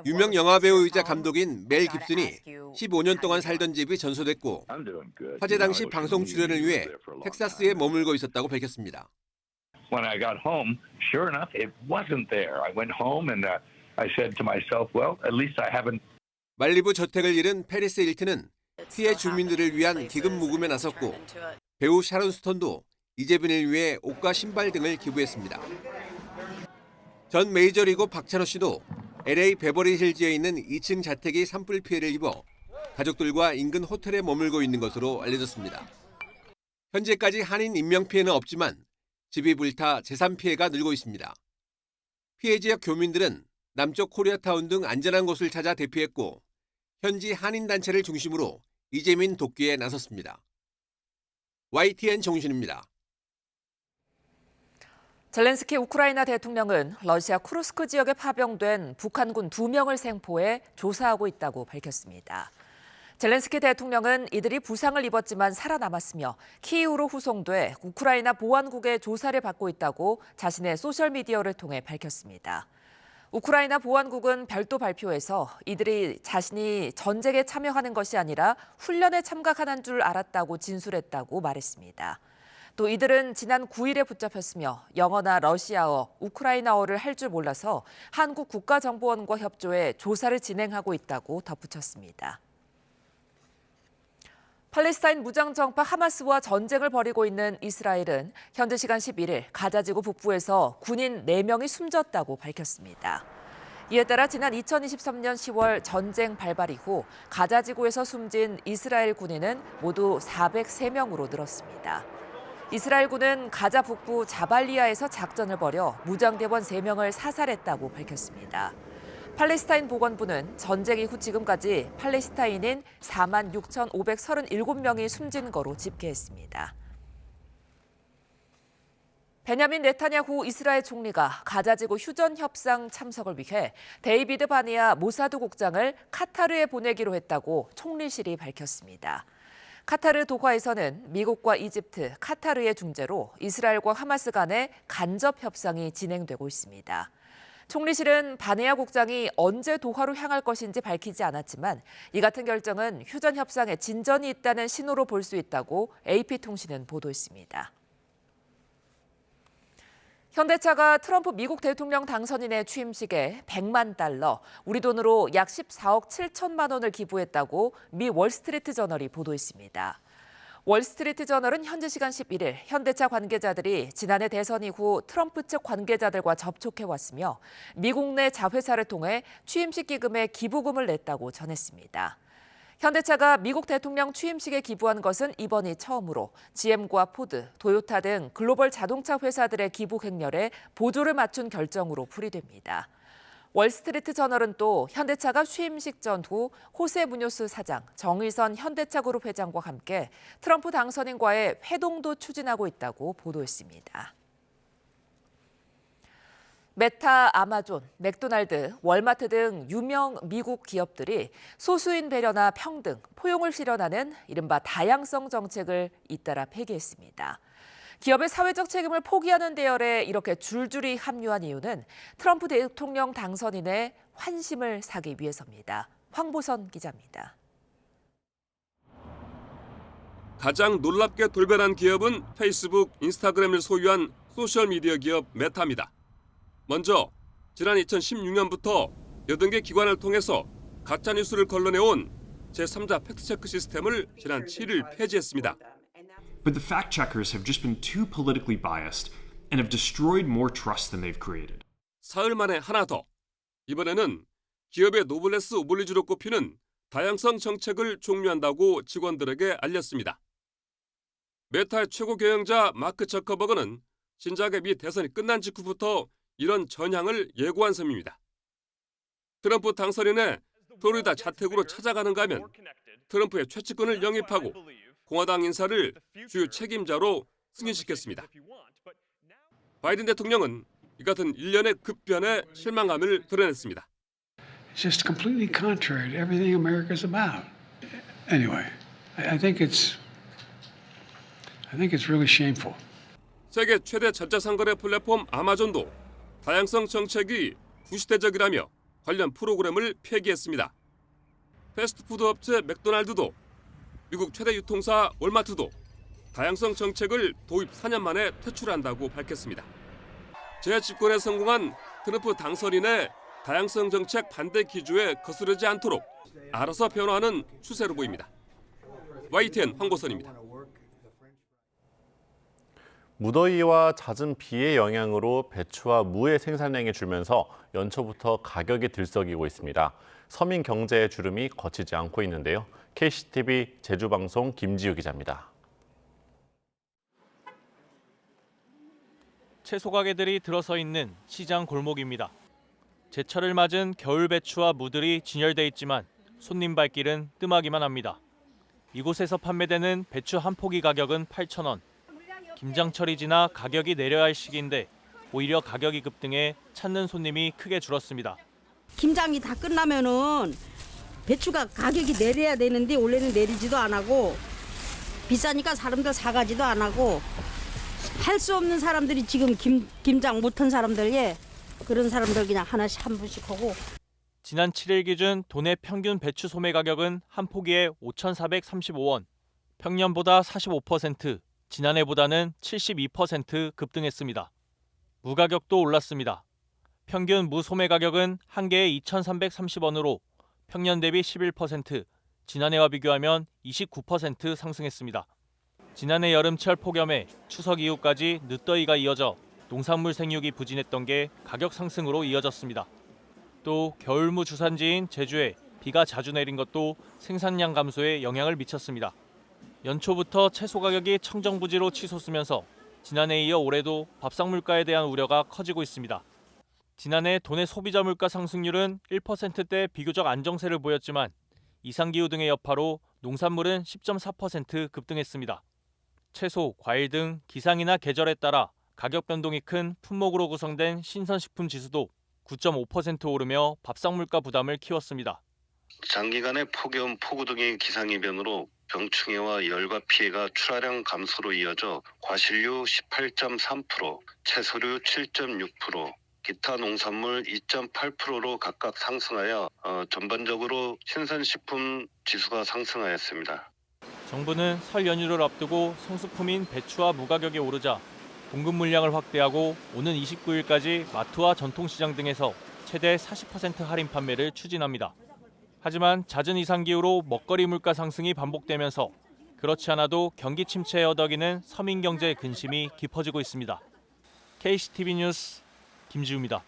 유명 영화배우이자 감독인 멜 깁슨이 15년 동안 살던 집이 전소됐고 화재 당시 방송 출연을 위해 텍사스에 머물고 있었다고 밝혔습니다. When I got home, sure enough, it wasn't there. I went home and I said to myself, well, at least I haven't. 말리부 저택을 잃은 페리스 힐튼은 피해 주민들을 위한 기금 모금에 나섰고 배우 샤론 스톤도 이재빈을 위해 옷과 신발 등을 기부했습니다. 전 메이저리거 박찬호 씨도 LA 베버리 힐즈에 있는 2층 자택이 산불 피해를 입어 가족들과 인근 호텔에 머물고 있는 것으로 알려졌습니다. 현재까지 한인 인명 피해는 없지만 집이 불타 재산 피해가 늘고 있습니다. 피해 지역 교민들은 남쪽 코리아타운 등 안전한 곳을 찾아 대피했고 현지 한인 단체를 중심으로 이재민 돕기에 나섰습니다. YTN 정신입니다. 젤렌스키 우크라이나 대통령은 러시아 쿠르스크 지역에 파병된 북한군 2명을 생포해 조사하고 있다고 밝혔습니다. 젤렌스키 대통령은 이들이 부상을 입었지만 살아남았으며 키이우로 후송돼 우크라이나 보안국의 조사를 받고 있다고 자신의 소셜미디어를 통해 밝혔습니다. 우크라이나 보안국은 별도 발표에서 이들이 자신이 전쟁에 참여하는 것이 아니라 훈련에 참가하는 줄 알았다고 진술했다고 말했습니다. 또 이들은 지난 9일에 붙잡혔으며 영어나 러시아어, 우크라이나어를 할 줄 몰라서 한국 국가정보원과 협조해 조사를 진행하고 있다고 덧붙였습니다. 팔레스타인 무장정파 하마스와 전쟁을 벌이고 있는 이스라엘은 현지 시간 11일 가자지구 북부에서 군인 4명이 숨졌다고 밝혔습니다. 이에 따라 지난 2023년 10월 전쟁 발발 이후 가자지구에서 숨진 이스라엘 군인은 모두 403명으로 늘었습니다. 이스라엘군은 가자 북부 자발리아에서 작전을 벌여 무장대원 3명을 사살했다고 밝혔습니다. 팔레스타인 보건부는 전쟁 이후 지금까지 팔레스타인인 46,537명이 숨진 거로 집계했습니다. 베냐민 네타냐후 이스라엘 총리가 가자지구 휴전 협상 참석을 위해 데이비드 바니아 모사드 국장을 카타르에 보내기로 했다고 총리실이 밝혔습니다. 카타르 도하에서는 미국과 이집트, 카타르의 중재로 이스라엘과 하마스 간의 간접 협상이 진행되고 있습니다. 총리실은 바네아 국장이 언제 도하로 향할 것인지 밝히지 않았지만 이 같은 결정은 휴전 협상에 진전이 있다는 신호로 볼 수 있다고 AP통신은 보도했습니다. 현대차가 트럼프 미국 대통령 당선인의 취임식에 100만 달러, 우리 돈으로 약 14억 7천만 원을 기부했다고 미 월스트리트 저널이 보도했습니다. 월스트리트 저널은 현지 시간 11일 현대차 관계자들이 지난해 대선 이후 트럼프 측 관계자들과 접촉해왔으며 미국 내 자회사를 통해 취임식 기금에 기부금을 냈다고 전했습니다. 현대차가 미국 대통령 취임식에 기부한 것은 이번이 처음으로 GM과 포드, 도요타 등 글로벌 자동차 회사들의 기부 횡렬에 보조를 맞춘 결정으로 풀이됩니다. 월스트리트 저널은 또 현대차가 취임식 전후 호세 무뇨스 사장, 정의선 현대차그룹 회장과 함께 트럼프 당선인과의 회동도 추진하고 있다고 보도했습니다. 메타, 아마존, 맥도날드, 월마트 등 유명 미국 기업들이 소수인 배려나 평등, 포용을 실현하는 이른바 다양성 정책을 잇따라 폐기했습니다. 기업의 사회적 책임을 포기하는 대열에 이렇게 줄줄이 합류한 이유는 트럼프 대통령 당선인의 환심을 사기 위해서입니다. 황보선 기자입니다. 가장 놀랍게 돌변한 기업은 페이스북, 인스타그램을 소유한 소셜미디어 기업 메타입니다. 먼저 지난 2016년부터 8개 기관을 통해서 가짜뉴스를 걸러내온 제3자 팩트체크 시스템을 지난 7일 폐지했습니다. But the fact checkers have just been too politically biased and have destroyed more trust than they've created. 사흘 만에 하나 더. 이번에는 기업의 노블레스 오블리주로 꼽히는 다양성 정책을 종료한다고 직원들에게 알렸습니다. 메타의 최고 경영자 마크 저커버그는 신작의 미 대선이 끝난 직후부터 이런 전향을 예고한 셈입니다. 트럼프 당선인의 플로리다 자택으로 찾아가는가 하면 트럼프의 최측근을 영입하고 공화당 인사를 주요 책임자로 승인시켰습니다. 바이든 대통령은 이 같은 일련의 급변에 실망감을 드러냈습니다. It's just completely contrary to everything America's about. Anyway, I think it's really shameful. 세계 최대 전자상거래 플랫폼 아마존도 다양성 정책이 구시대적이라며 관련 프로그램을 폐기했습니다. 패스트푸드 업체 맥도날드도 미국 최대 유통사 월마트도 다양성 정책을 도입 4년 만에 퇴출한다고 밝혔습니다. 재집권에 성공한 트럼프 당선인의 다양성 정책 반대 기조에 거스르지 않도록 알아서 변화하는 추세로 보입니다. YTN 황보선입니다. 무더위와 잦은 비의 영향으로 배추와 무의 생산량이 줄면서 연초부터 가격이 들썩이고 있습니다. 서민 경제의 주름이 거치지 않고 있는데요. KCTV 제주방송 김지우 기자입니다. 채소 가게들이 들어서 있는 시장 골목입니다. 제철을 맞은 겨울 배추와 무들이 진열돼 있지만 손님 발길은 뜸하기만 합니다. 이곳에서 판매되는 배추 한 포기 가격은 8,000원. 김장철이 지나 가격이 내려야 할 시기인데 오히려 가격이 급등해 찾는 손님이 크게 줄었습니다. 김장이 다 끝나면은 배추가 가격이 내려야 되는데 원래는 내리지도 안 하고 비싸니까 사람들 사가지도 안 하고 할 수 없는 사람들이 지금 김장 못한 사람들 그런 사람들 그냥 하나씩 한 분씩 하고. 지난 7일 기준 도내 평균 배추 소매 가격은 한 포기에 5,435원. 평년보다 45%, 지난해보다는 72% 급등했습니다. 무 가격도 올랐습니다. 평균 무 소매 가격은 한 개에 2,330원으로 평년 대비 11%, 지난해와 비교하면 29% 상승했습니다. 지난해 여름철 폭염에 추석 이후까지 늦더위가 이어져 농산물 생육이 부진했던 게 가격 상승으로 이어졌습니다. 또 겨울무 주산지인 제주에 비가 자주 내린 것도 생산량 감소에 영향을 미쳤습니다. 연초부터 채소 가격이 청정부지로 치솟으면서 지난해에 이어 올해도 밥상 물가에 대한 우려가 커지고 있습니다. 지난해 도내 소비자 물가 상승률은 1%대 비교적 안정세를 보였지만 이상기후 등의 여파로 농산물은 10.4% 급등했습니다. 채소, 과일 등 기상이나 계절에 따라 가격 변동이 큰 품목으로 구성된 신선식품 지수도 9.5% 오르며 밥상 물가 부담을 키웠습니다. 장기간의 폭염, 폭우 등의 기상이변으로 병충해와 열과 피해가 출하량 감소로 이어져 과실류 18.3%, 채소류 7.6%, 기타 농산물 2.8%로 각각 상승하여 전반적으로 신선식품 지수가 상승하였습니다. 정부는 설 연휴를 앞두고 성수품인 배추와 무 가격이 오르자 공급 물량을 확대하고 오는 29일까지 마트와 전통시장 등에서 최대 40% 할인 판매를 추진합니다. 하지만 잦은 이상기후로 먹거리 물가 상승이 반복되면서 그렇지 않아도 경기 침체에 허덕이는 서민 경제의 근심이 깊어지고 있습니다. KCTV 뉴스 김지우입니다.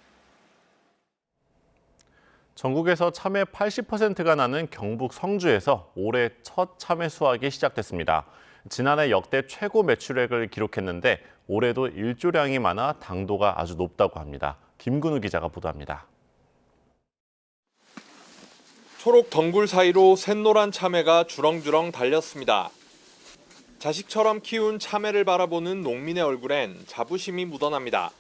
전국에서 참외 80%가 나는 경북 성주에서 올해 첫 참외 수확이 시작됐습니다. 지난해 역대 최고 매출액을 기록했는데 올해도 일조량이 많아 당도가 아주 높다고 합니다. 김근우 기자가 보도합니다. 초록 덩굴 사이로 샛노란 참외가 주렁주렁 달렸습니다. 자식처럼 키운 참외를 바라보는 농민의 얼굴엔 자부심이 묻어납니다.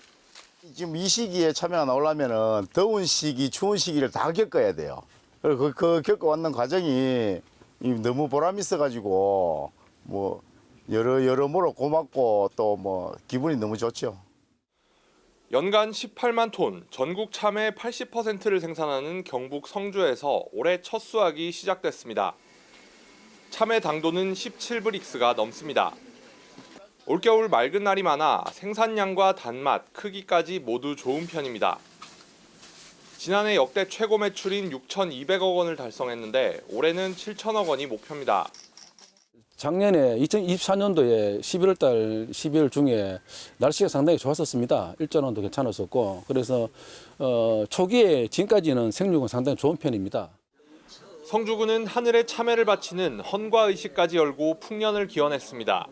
지금 이 시기에 참외가 나오려면 더운 시기, 추운 시기를 다 겪어야 돼요. 그 겪어왔는 과정이 너무 보람이 있어가지고 뭐 여러모로 고맙고 또 뭐 기분이 너무 좋죠. 연간 18만 톤, 전국 참외 80%를 생산하는 경북 성주에서 올해 첫 수확이 시작됐습니다. 참외 당도는 17브릭스가 넘습니다. 올겨울 맑은 날이 많아 생산량과 단맛, 크기까지 모두 좋은 편입니다. 지난해 역대 최고 매출인 6,200억 원을 달성했는데 올해는 7천억 원이 목표입니다. 작년에 2024년도에 11월 달 12월 중에 날씨가 상당히 좋았었습니다. 일전원도 괜찮았었고 그래서 초기에 지금까지는 생육은 상당히 좋은 편입니다. 성주군은 하늘에 참외를 바치는 헌과 의식까지 열고 풍년을 기원했습니다.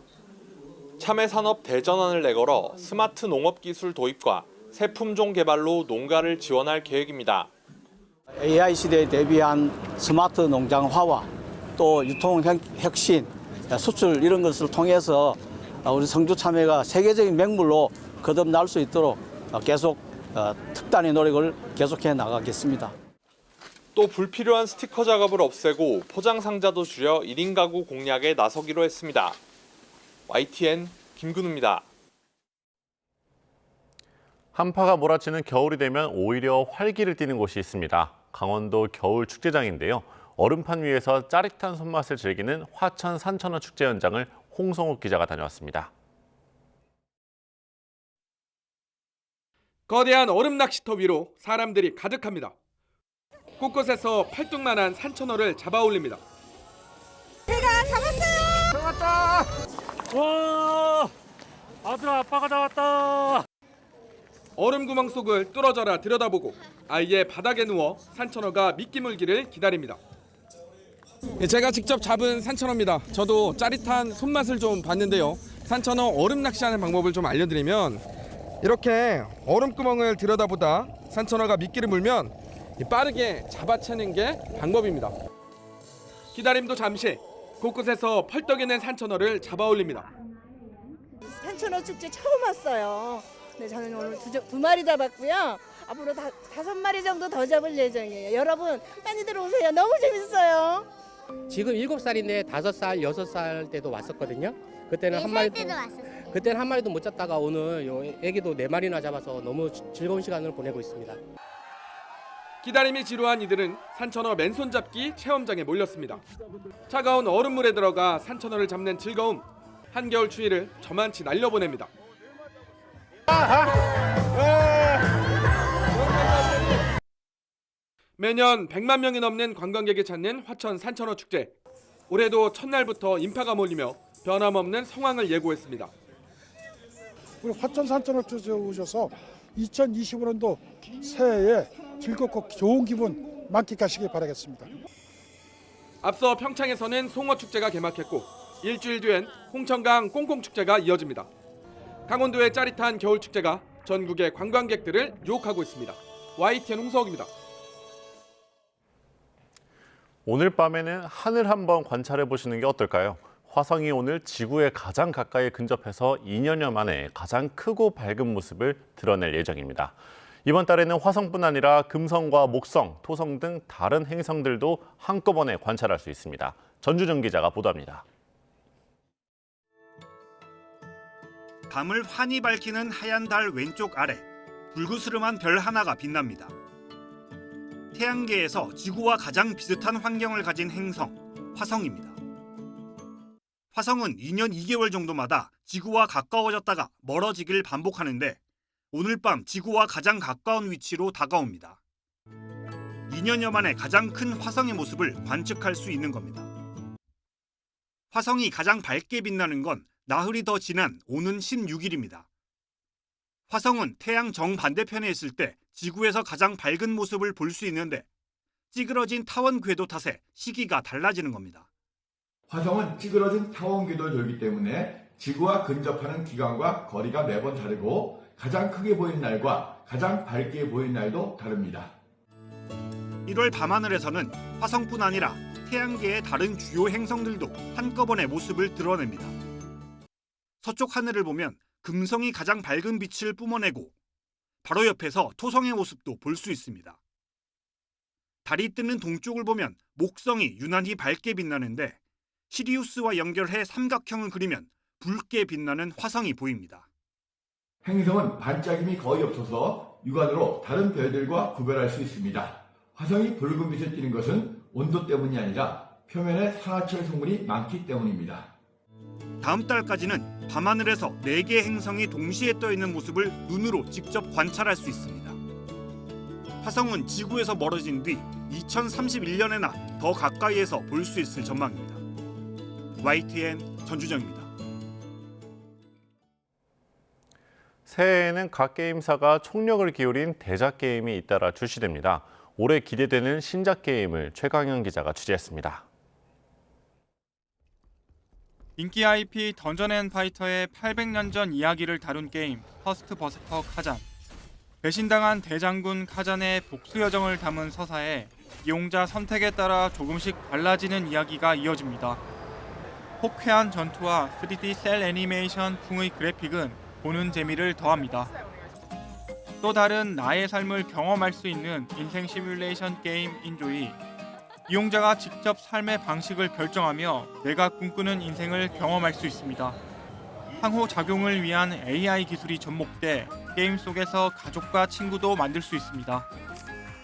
참외 산업 대전환을 내걸어 스마트 농업 기술 도입과 새 품종 개발로 농가를 지원할 계획입니다. AI 시대에 대비한 스마트 농장화와 또 유통 혁신, 수출 이런 것을 통해서 우리 성주 참외가 세계적인 맹물로 거듭날 수 있도록 계속 특단의 노력을 계속해 나가겠습니다. 또 불필요한 스티커 작업을 없애고 포장 상자도 줄여 1인 가구 공략에 나서기로 했습니다. YTN 김근우입니다. 한파가 몰아치는 겨울이 되면 오히려 활기를 띠는 곳이 있습니다. 강원도 겨울 축제장인데요. 얼음판 위에서 짜릿한 손맛을 즐기는 화천 산천어 축제 현장을 홍성욱 기자가 다녀왔습니다. 거대한 얼음 낚시터 위로 사람들이 가득합니다. 곳곳에서 팔뚝만한 산천어를 잡아 올립니다. 제가 잡았어요. 잡았다. 와, 아들 아빠가 잡았다. 얼음 구멍 속을 뚫어져라 들여다보고 아예 바닥에 누워 산천어가 미끼 물기를 기다립니다. 제가 직접 잡은 산천어입니다. 저도 짜릿한 손맛을 좀 봤는데요. 산천어 얼음 낚시하는 방법을 좀 알려드리면 이렇게 얼음 구멍을 들여다보다 산천어가 미끼를 물면 빠르게 잡아채는 게 방법입니다. 기다림도 잠시 곳곳에서 펄떡이는 산천어를 잡아 올립니다. 산천어 축제 처음 왔어요. 네, 저는 오늘 두 마리 잡았고요. 앞으로 5마리 정도 더 잡을 예정이에요. 여러분 많이들 오세요. 너무 재밌어요. 지금 7살인데 5살, 6살 때도 왔었거든요. 그때는 한 마리도 왔었어요. 그때는 한 마리도 못 잡다가 오늘 요 애기도 4마리나 잡아서 너무 즐거운 시간을 보내고 있습니다. 기다림이 지루한 이들은 산천어 맨손 잡기 체험장에 몰렸습니다. 차가운 얼음물에 들어가 산천어를 잡는 즐거움, 한겨울 추위를 저만치 날려보냅니다. 매년 100만 명이 넘는 관광객이 찾는 화천 산천어 축제. 올해도 첫날부터 인파가 몰리며 변함없는 성황을 예고했습니다. 우리 화천 산천어 축제에 오셔서 2025년도 새해에 즐겁고 좋은 기분 만끽하시기 바라겠습니다. 앞서 평창에서는 송어축제가 개막했고 일주일 뒤엔 홍천강 꽁꽁축제가 이어집니다. 강원도의 짜릿한 겨울축제가 전국의 관광객들을 유혹하고 있습니다. YTN 홍석입니다. 오늘 밤에는 하늘 한번 관찰해 보시는 게 어떨까요? 화성이 오늘 지구에 가장 가까이 근접해서 2년여 만에 가장 크고 밝은 모습을 드러낼 예정입니다. 이번 달에는 화성뿐 아니라 금성과 목성, 토성 등 다른 행성들도 한꺼번에 관찰할 수 있습니다. 전주정 기자가 보도합니다. 밤을 환히 밝히는 하얀 달 왼쪽 아래 불그스름한 별 하나가 빛납니다. 태양계에서 지구와 가장 비슷한 환경을 가진 행성, 화성입니다. 화성은 2년 2개월 정도마다 지구와 가까워졌다가 멀어지길 반복하는데 오늘 밤 지구와 가장 가까운 위치로 다가옵니다. 2년여 만에 가장 큰 화성의 모습을 관측할 수 있는 겁니다. 화성이 가장 밝게 빛나는 건 나흘이 더 지난 오는 16일입니다. 화성은 태양 정반대편에 있을 때 지구에서 가장 밝은 모습을 볼 수 있는데 찌그러진 타원 궤도 탓에 시기가 달라지는 겁니다. 화성은 찌그러진 타원 궤도를 돌기 때문에 지구와 근접하는 기간과 거리가 매번 다르고 가장 크게 보이는 날과 가장 밝게 보이는 날도 다릅니다. 1월 밤하늘에서는 화성뿐 아니라 태양계의 다른 주요 행성들도 한꺼번에 모습을 드러냅니다. 서쪽 하늘을 보면 금성이 가장 밝은 빛을 뿜어내고 바로 옆에서 토성의 모습도 볼 수 있습니다. 달이 뜨는 동쪽을 보면 목성이 유난히 밝게 빛나는데 시리우스와 연결해 삼각형을 그리면 붉게 빛나는 화성이 보입니다. 행성은 반짝임이 거의 없어서 육안으로 다른 별들과 구별할 수 있습니다. 화성이 붉은 빛을 띠는 것은 온도 때문이 아니라 표면에 산화철 성분이 많기 때문입니다. 다음 달까지는 밤하늘에서 4개의 행성이 동시에 떠 있는 모습을 눈으로 직접 관찰할 수 있습니다. 화성은 지구에서 멀어진 뒤 2031년에나 더 가까이에서 볼 수 있을 전망입니다. YTN 전주정입니다. 새해에는 각 게임사가 총력을 기울인 대작 게임이 잇따라 출시됩니다. 올해 기대되는 신작 게임을 최강현 기자가 취재했습니다. 인기 IP 던전 앤 파이터의 800년 전 이야기를 다룬 게임 퍼스트 버서커 카잔. 배신당한 대장군 카잔의 복수 여정을 담은 서사에 이용자 선택에 따라 조금씩 달라지는 이야기가 이어집니다. 호쾌한 전투와 3D 셀 애니메이션 풍의 그래픽은 보는 재미를 더합니다. 또 다른 나의 삶을 경험할 수 있는 인생 시뮬레이션 게임 인조이. 이용자가 직접 삶의 방식을 결정하며 내가 꿈꾸는 인생을 경험할 수 있습니다. 상호작용을 위한 AI 기술이 접목돼 게임 속에서 가족과 친구도 만들 수 있습니다.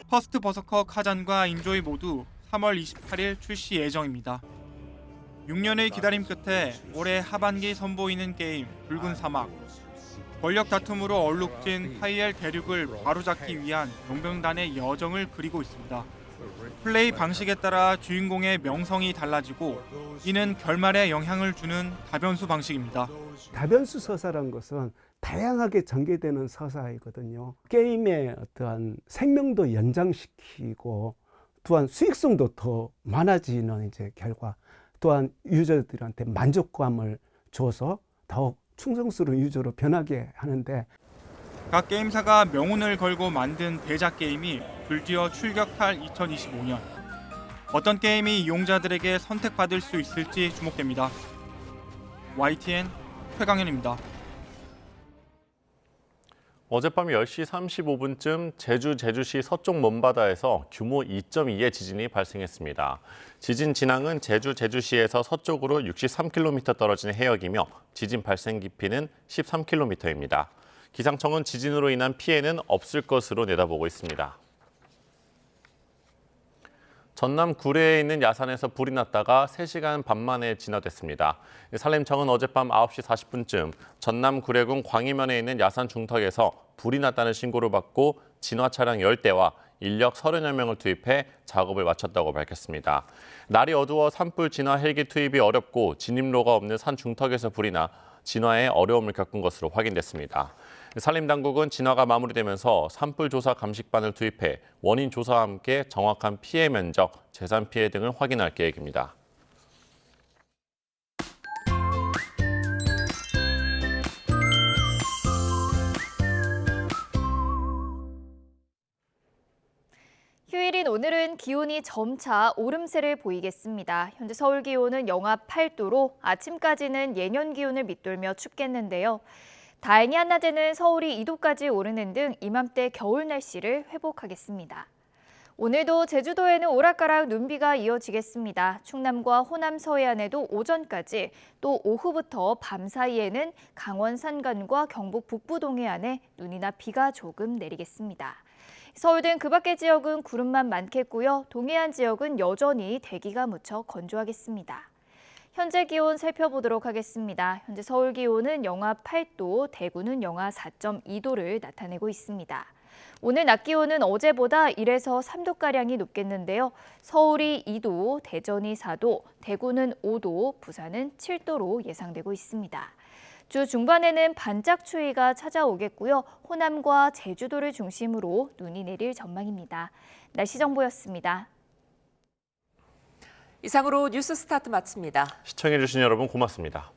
퍼스트 버서커 카잔과 인조이 모두 3월 28일 출시 예정입니다. 6년의 기다림 끝에 올해 하반기 선보이는 게임 붉은 사막. 권력 다툼으로 얼룩진 하이엘 대륙을 바로잡기 위한 용병단의 여정을 그리고 있습니다. 플레이 방식에 따라 주인공의 명성이 달라지고 이는 결말에 영향을 주는 다변수 방식입니다. 다변수 서사란 것은 다양하게 전개되는 서사이거든요. 게임의 어떠한 생명도 연장시키고 또한 수익성도 더 많아지는 이제 결과, 또한 유저들한테 만족감을 줘서 더욱 충성스러운 유저로 변하게 하는데, 각 게임사가 명운을 걸고 만든 대작 게임이 줄지어 출격할 2025년. 어떤 게임이 이용자들에게 선택받을 수 있을지 주목됩니다. YTN 최강현입니다. 어젯밤 10시 35분쯤 제주시 서쪽 먼바다에서 규모 2.2의 지진이 발생했습니다. 지진 진앙은 제주시에서 서쪽으로 63km 떨어진 해역이며 지진 발생 깊이는 13km입니다. 기상청은 지진으로 인한 피해는 없을 것으로 내다보고 있습니다. 전남 구례에 있는 야산에서 불이 났다가 3시간 반 만에 진화됐습니다. 산림청은 어젯밤 9시 40분쯤 전남 구례군 광이면에 있는 야산 중턱에서 불이 났다는 신고를 받고 진화 차량 10대와 인력 30여 명을 투입해 작업을 마쳤다고 밝혔습니다. 날이 어두워 산불 진화 헬기 투입이 어렵고 진입로가 없는 산 중턱에서 불이 나 진화에 어려움을 겪은 것으로 확인됐습니다. 산림당국은 진화가 마무리되면서 산불 조사 감식반을 투입해 원인 조사와 함께 정확한 피해 면적, 재산 피해 등을 확인할 계획입니다. 휴일인 오늘은 기온이 점차 오름세를 보이겠습니다. 현재 서울 기온은 영하 8도로 아침까지는 예년 기온을 밑돌며 춥겠는데요. 다행히 한낮에는 서울이 2도까지 오르는 등 이맘때 겨울 날씨를 회복하겠습니다. 오늘도 제주도에는 오락가락 눈비가 이어지겠습니다. 충남과 호남 서해안에도 오전까지, 또 오후부터 밤 사이에는 강원 산간과 경북 북부 동해안에 눈이나 비가 조금 내리겠습니다. 서울 등 그 밖의 지역은 구름만 많겠고요. 동해안 지역은 여전히 대기가 무척 건조하겠습니다. 현재 기온 살펴보도록 하겠습니다. 현재 서울 기온은 영하 8도, 대구는 영하 4.2도를 나타내고 있습니다. 오늘 낮 기온은 어제보다 1에서 3도가량이 높겠는데요. 서울이 2도, 대전이 4도, 대구는 5도, 부산은 7도로 예상되고 있습니다. 주 중반에는 반짝 추위가 찾아오겠고요. 호남과 제주도를 중심으로 눈이 내릴 전망입니다. 날씨 정보였습니다. 이상으로 뉴스 스타트 마칩니다. 시청해주신 여러분 고맙습니다.